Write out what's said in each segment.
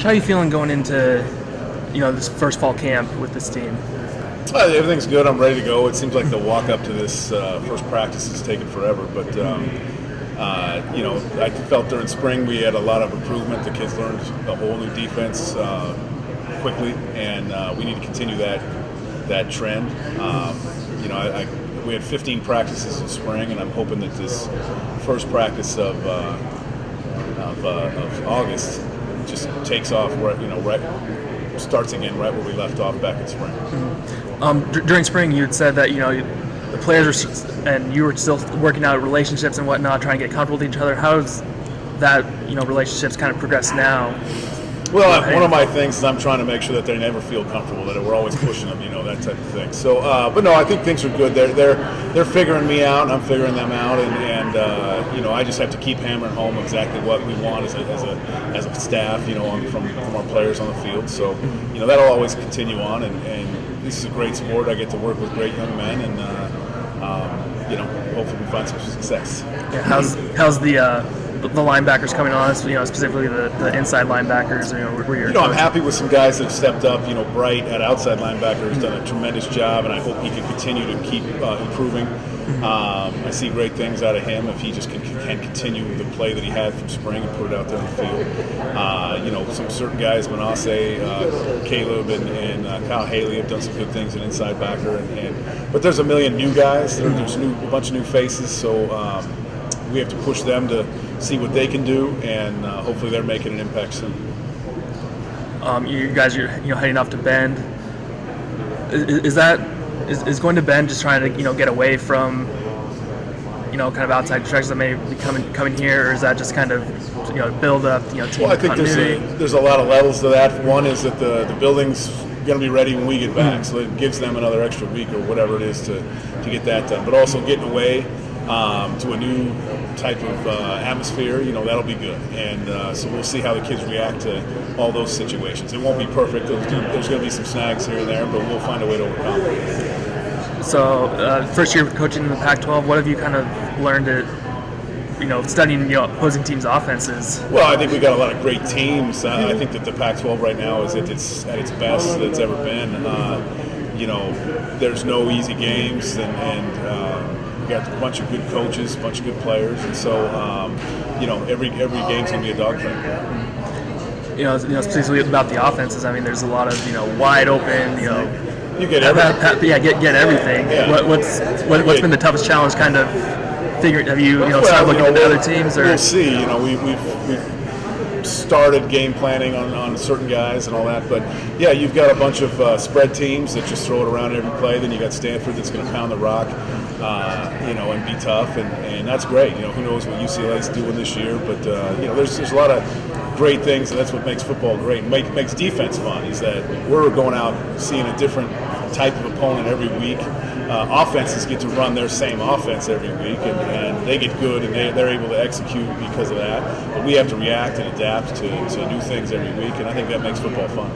How are you feeling going into, this first fall camp with this team? Everything's good. I'm ready to go. It seems like the walk up to this first practice has taken forever, but I felt during spring we had a lot of improvement. The kids learned a whole new defense quickly, and we need to continue that trend. We had 15 practices in spring, and I'm hoping that this first practice of August just takes off starts again right where we left off back in spring. During spring, you had said that the players and you were still working out relationships and whatnot, trying to get comfortable with each other. How's that relationships kind of progressed now? Well, one of my things is I'm trying to make sure that they never feel comfortable, that we're always pushing them, that type of thing. So, but no, I think things are good. They're figuring me out, and I'm figuring them out, and I just have to keep hammering home exactly what we want as a staff, from our players on the field. So, that'll always continue on, and this is a great sport. I get to work with great young men, and hopefully we find some success. Yeah, how's the linebackers coming on, specifically the inside linebackers? I'm happy with some guys that have stepped up. Bright at outside linebacker has done a tremendous job, and I hope he can continue to keep improving. I see great things out of him if he just can continue the play that he had from spring and put it out there on the field. Some certain guys, Manasseh, Caleb, and Kyle Haley have done some good things at inside backer, but there's a million new guys. There's a bunch of new faces, so we have to push them to see what they can do, and hopefully they're making an impact soon. You guys are heading off to Bend. Is going to Bend just trying to get away from kind of outside distractions that may be coming here, or is that just kind of build up team continuity? Well, I think there's a lot of levels to that. One is that the building's going to be ready when we get back, so it gives them another extra week or whatever it is to get that done. But also getting away to a new type of atmosphere, that'll be good. And so we'll see how the kids react to all those situations. It won't be perfect. There's going to be some snags here and there, but we'll find a way to overcome them. So first year coaching in the Pac-12, what have you kind of learned at studying opposing teams' offenses? Well, I think we got a lot of great teams. I think that the Pac-12 right now is at its best that it's ever been. There's no easy games, and we got a bunch of good coaches, a bunch of good players, and so every game's gonna be a dogfight. Specifically about the offenses. I mean, there's a lot of wide open. You get everything. Get everything. Yeah. What's been the toughest challenge? Kind of figured. Have you started looking at the other teams? Or? We'll see. We've started game planning on certain guys and all that, but yeah, you've got a bunch of spread teams that just throw it around every play. Then you got Stanford that's going to pound the rock. And be tough, and that's great. Who knows what UCLA's doing this year, but there's a lot of great things, and that's what makes football great. Makes defense fun is that we're going out seeing a different type of opponent every week. Offenses get to run their same offense every week, and they get good, and they're able to execute because of that. But we have to react and adapt to new things every week, and I think that makes football fun.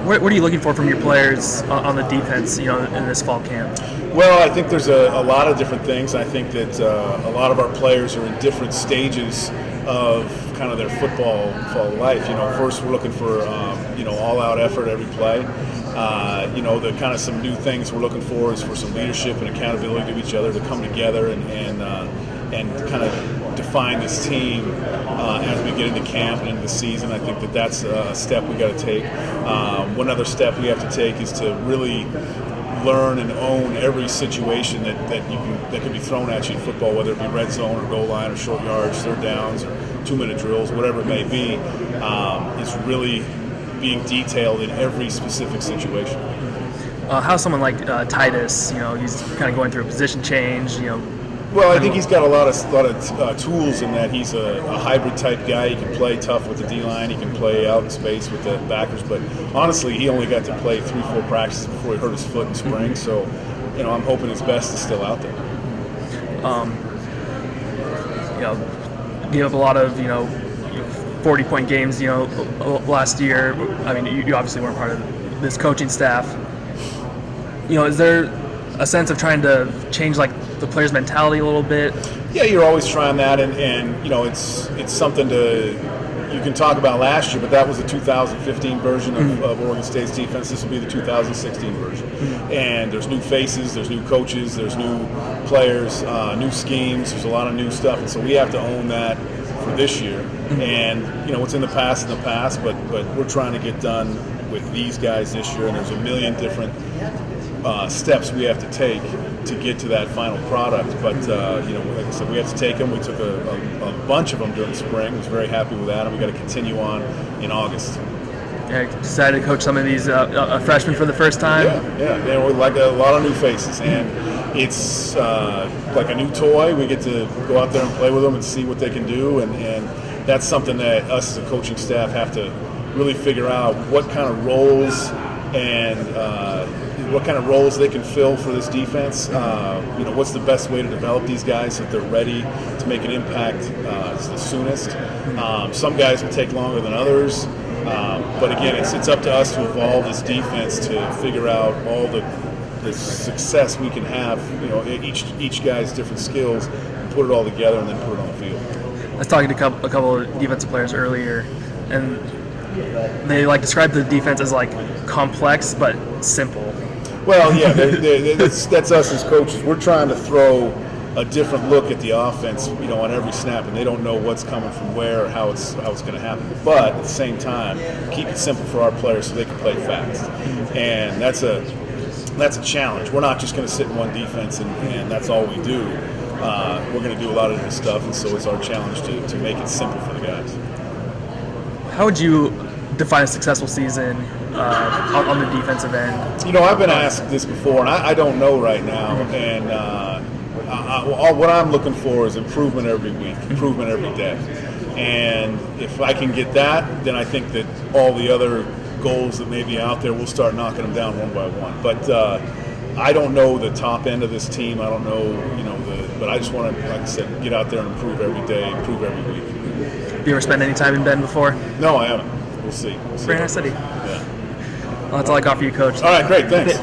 What are you looking for from your players on the defense, in this fall camp? Well, I think there's a lot of different things. I think that a lot of our players are in different stages of kind of their football life. First we're looking for all-out effort every play. The kind of some new things we're looking for is for some leadership and accountability to each other to come together and kind of define this team as we get into camp and into the season. I think that's a step we got to take. One other step we have to take is to really learn and own every situation that can be thrown at you in football, whether it be red zone or goal line or short yards, third downs or 2-minute drills, whatever it may be. Is really being detailed in every specific situation. How's someone like Titus? He's kind of going through a position change. Well, I think he's got a lot of tools in that he's a hybrid type guy. He can play tough with the D-line. He can play out in space with the backers. But honestly, he only got to play 3-4 practices before he hurt his foot in spring. So, I'm hoping his best is still out there. Gave up a lot of 40-point games. Last year. I mean, you obviously weren't part of this coaching staff. Is there a sense of trying to change the players' mentality a little bit? Yeah, you're always trying that, and it's something to you can talk about last year, but that was the 2015 version of Oregon State's defense. This will be the 2016 version. And there's new faces, there's new coaches, there's new players, new schemes. There's a lot of new stuff, and so we have to own that for this year. And what's in the past, but we're trying to get done with these guys this year, and there's a million different steps we have to take to get to that final product. But like I said, we have to take them. We took a bunch of them during the spring. I was very happy with that, and we got to continue on in August. Yeah, decided to coach some of these freshmen for the first time. Yeah. We like a lot of new faces, and it's like a new toy. We get to go out there and play with them and see what they can do, and that's something that us as a coaching staff have to really figure out what kind of roles and what kind of roles they can fill for this defense. What's the best way to develop these guys so that they're ready to make an impact the soonest. Some guys will take longer than others. But again, it's up to us to evolve this defense to figure out all the success we can have. Each guy's different skills, and put it all together, and then put it on the field. I was talking to a couple of defensive players earlier, and they describe the defense as complex but simple. Well, yeah, that's us as coaches. We're trying to throw a different look at the offense, on every snap, and they don't know what's coming from where or how it's going to happen. But at the same time, keep it simple for our players so they can play fast, and that's a challenge. We're not just going to sit in one defense and that's all we do. We're going to do a lot of different stuff, and so it's our challenge to make it simple for the guys. How would you define a successful season on the defensive end? I've been asked this before, and I don't know right now. And what I'm looking for is improvement every week, improvement every day. And if I can get that, then I think that all the other goals that may be out there, we'll start knocking them down one by one. But I don't know the top end of this team. I don't know, but I just want to, like I said, get out there and improve every day, improve every week. Have you ever spent any time in Bend before? No, I haven't. We'll see. Very nice city. Yeah. Well, that's all I got for you, Coach. All right, great. Thanks.